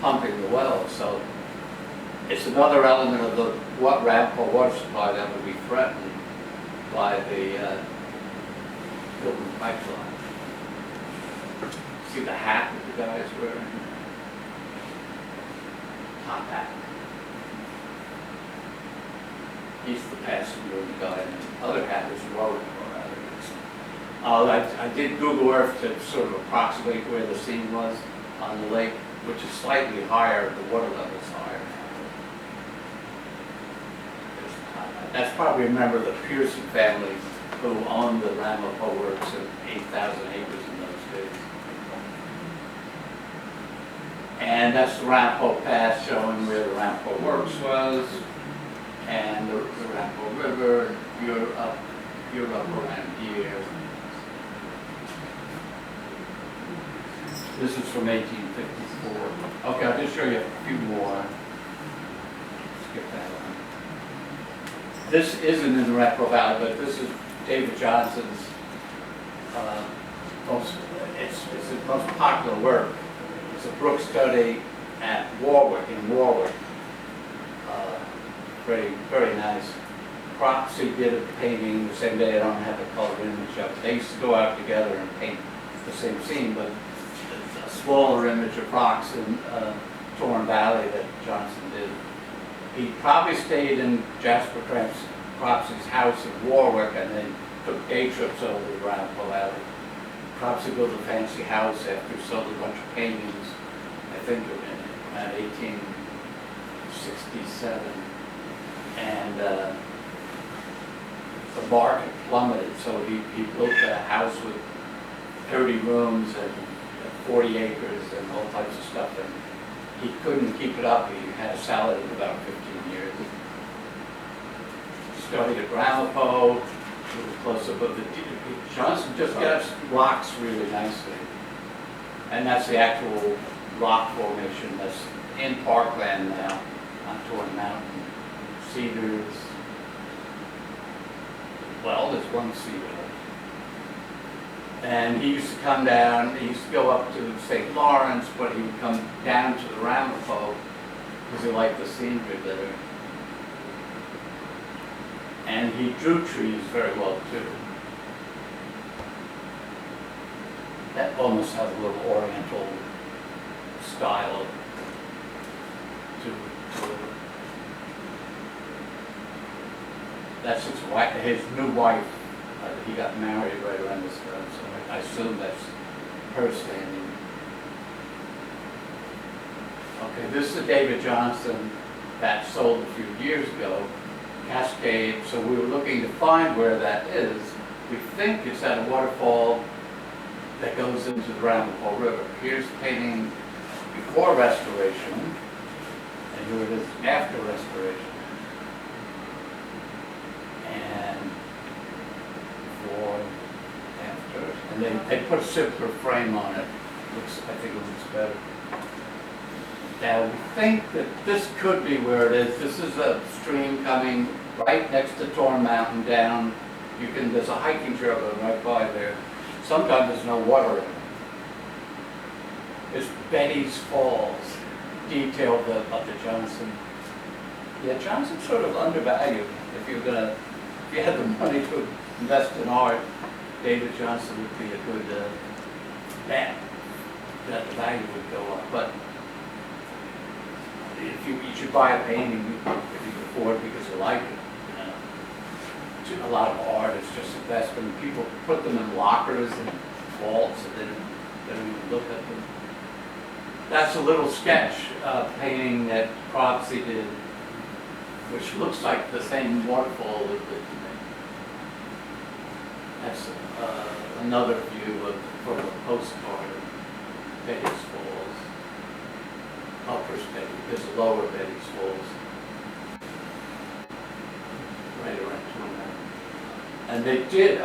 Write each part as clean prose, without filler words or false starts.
pumping the wells. So it's another element of the Ramapo water supply that would be threatened by the building pipeline. See the hat that the guy is wearing? Top hat. He's the passenger guy, and the other hat is rowing around. I did Google Earth to sort of approximate where the scene was on the lake, which is slightly higher, the water level's higher. That's probably a member of the Pearson family who owned the Ramapo Works and 8,000 acres in those days. And that's the Ramapo Pass showing where the Ramapo Works was, and the Ramapo River, you're up around here. This is from 1854. Okay, I'll just show you a few more. Skip that one. This isn't in the Ramapo Valley, but this is David Johnson's his most popular work. It's a brook study at Warwick, in Warwick. Very, very nice. Cropsey did a painting the same day. I don't have the color image of it. They used to go out together and paint the same scene, but a smaller image of rocks in Torne Valley that Johnson did. He probably stayed in Jasper Francis Cropsey's house in Warwick and then took day trips over the Ramapo Valley. Cropsey built a fancy house after he sold a bunch of paintings, I think around 1867. And the market plummeted, so he built a house with 30 rooms and 40 acres and all types of stuff, and he couldn't keep it up. He had a salary in about 15 years. Started at Ramapo, a little closer, but Johnson just gets rocks really nicely. And that's the actual rock formation that's in parkland now on Torne Mountain. Cedars. Well, there's one cedar. And he used to come down, he used to go up to St. Lawrence, but he would come down to the Ramapo because he liked the scenery better. And he drew trees very well too. That almost has a little oriental style to it. That's his new wife. He got married right around this time, so I assume that's her standing. Okay, this is a David Johnson that sold a few years ago, Cascade. So we were looking to find where that is. We think it's at a waterfall that goes into the Ramapo River. Here's the painting before restoration, and here it is after restoration. And before, after, and they put a simpler frame on it. I think it looks better. Now we think that this could be where it is. This is a stream coming right next to Torne Mountain down. There's a hiking trail going right by there. Sometimes there's no water in it. It's Betty's Falls, detail of the Johnson. Yeah, Johnson's sort of undervalued. If you had the money to invest in art, David Johnson would be a good bet. That the value would go up. But if you should buy a painting if you can afford it because you like it. A lot of art is just investment. People put them in lockers and vaults and they don't even look at them. That's a little sketch painting that Cropsey did, which looks like the same waterfall a little bit to me. That's another view from a postcard of Betty's Falls. Upper Betty, there's a lower Betty's Falls. Right around Torne. And they did,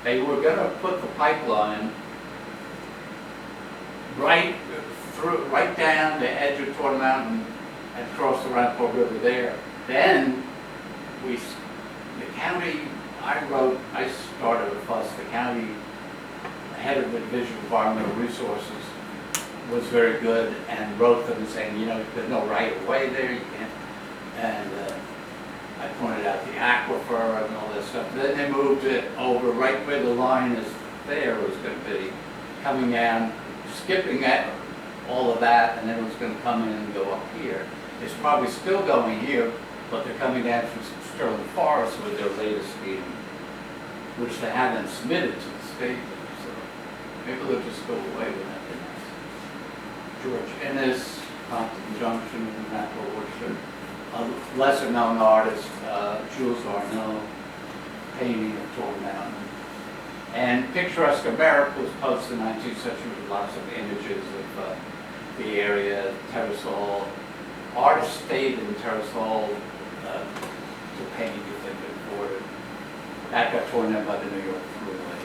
they were going to put the pipeline right down the edge of Torne Mountain and cross the Ramapo River there. Then the county, I started a fuss, the county head of the Division of Environmental Resources was very good and wrote them saying, you know, there's no right of way there, you can't. And I pointed out the aquifer and all this stuff. Then they moved it over right where the line is there was going to be, coming down, skipping at all of that, and then it was going to come in and go up here. It's probably still going here, but they're coming down through Sterling Forest with their latest scheme, which they haven't submitted to the state. So maybe they'll just go away with that. George, and this conjunction with Ramapo worship, a lesser known artist, Jules Arnaud, painting of Torne Mountain. And Picturesque America was posted in the 19th century with lots of images of the area, Terrace Hall. Artists stayed in Terrace Hall to paint if they could afford it. That got torn down by the New York Thruway.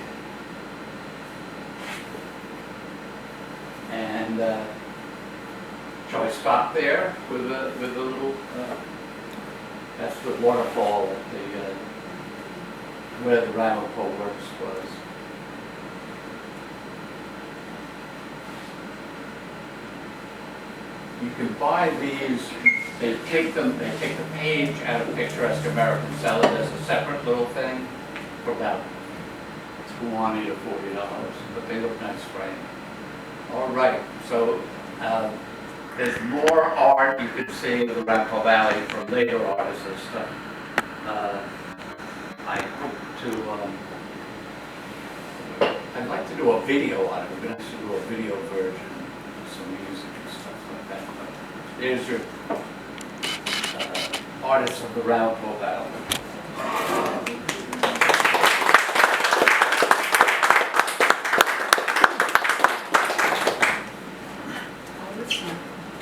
And shall I stop there with a little, that's the waterfall at the, where the Ramapo Works was. You can buy these, they take the page out of Picturesque America and sell it as a separate little thing for about $20 to $40, but they look nice framed. All right, so there's more art you could see of the Ramapo Valley from later artists and stuff. I hope to, I'd like to do a video on it. We're going to have to do a video version with some music and stuff like that. But there's your artists of the Ramapo Valley.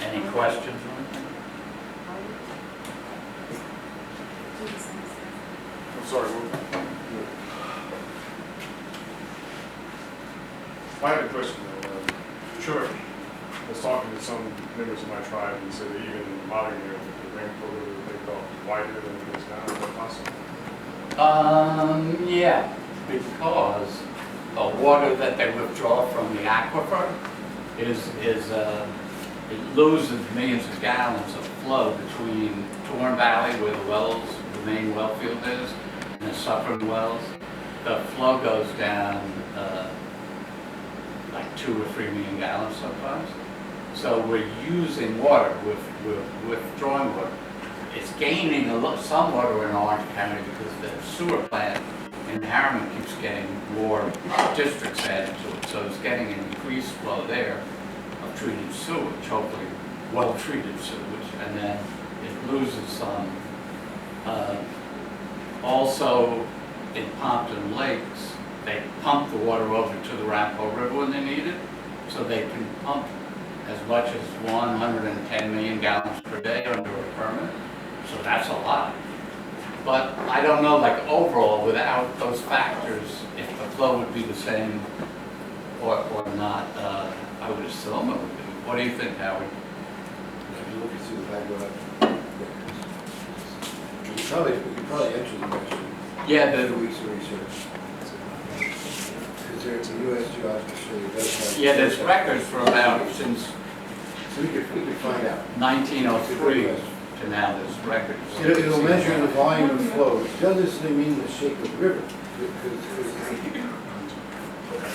Any questions? I'm sorry. I had a question. Sure. I was talking to some members of my tribe and said that even in modern years, the Ramapo River they felt wider than it is now. Is that possible? Yeah, because the water that they withdraw from the aquifer is it loses millions of gallons of flow between Torne Valley, where the wells, the main well field is, and the Suffern wells. The flow goes down like 2 or 3 million gallons sometimes. So we're using water, we're withdrawing water. It's gaining some water in Orange County because the sewer plant in Harriman keeps getting more districts added to it. So it's getting an increased flow there of treated sewage, hopefully well-treated sewage, and then it loses some. Also, in Pompton Lakes, they pump the water over to the Ramapo River when they need it, so they can pump as much as 110 million gallons per day under a permit, so that's a lot. But I don't know, like overall, without those factors, if the flow would be the same or not. I would assume it would be. What do you think, Howard? If you look at the background, you could probably answer the question. Yeah, 2 weeks of research. Because there's a U.S. Geological Survey does have. yeah, there's records for about since So we could find out. 1903 to now. There's records. It'll measure the volume of flow. It doesn't necessarily mean the shape of the river. Because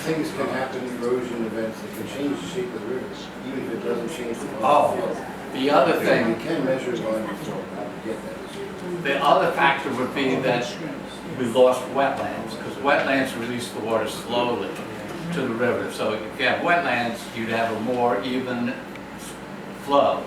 things can happen, erosion events that can change the shape of the river, even if it doesn't change the volume of flow. The other thing. You can measure volume of flow. I get that. The other factor would be that we lost wetlands, because wetlands release the water slowly to the river. So if you have wetlands, you'd have a more even flow.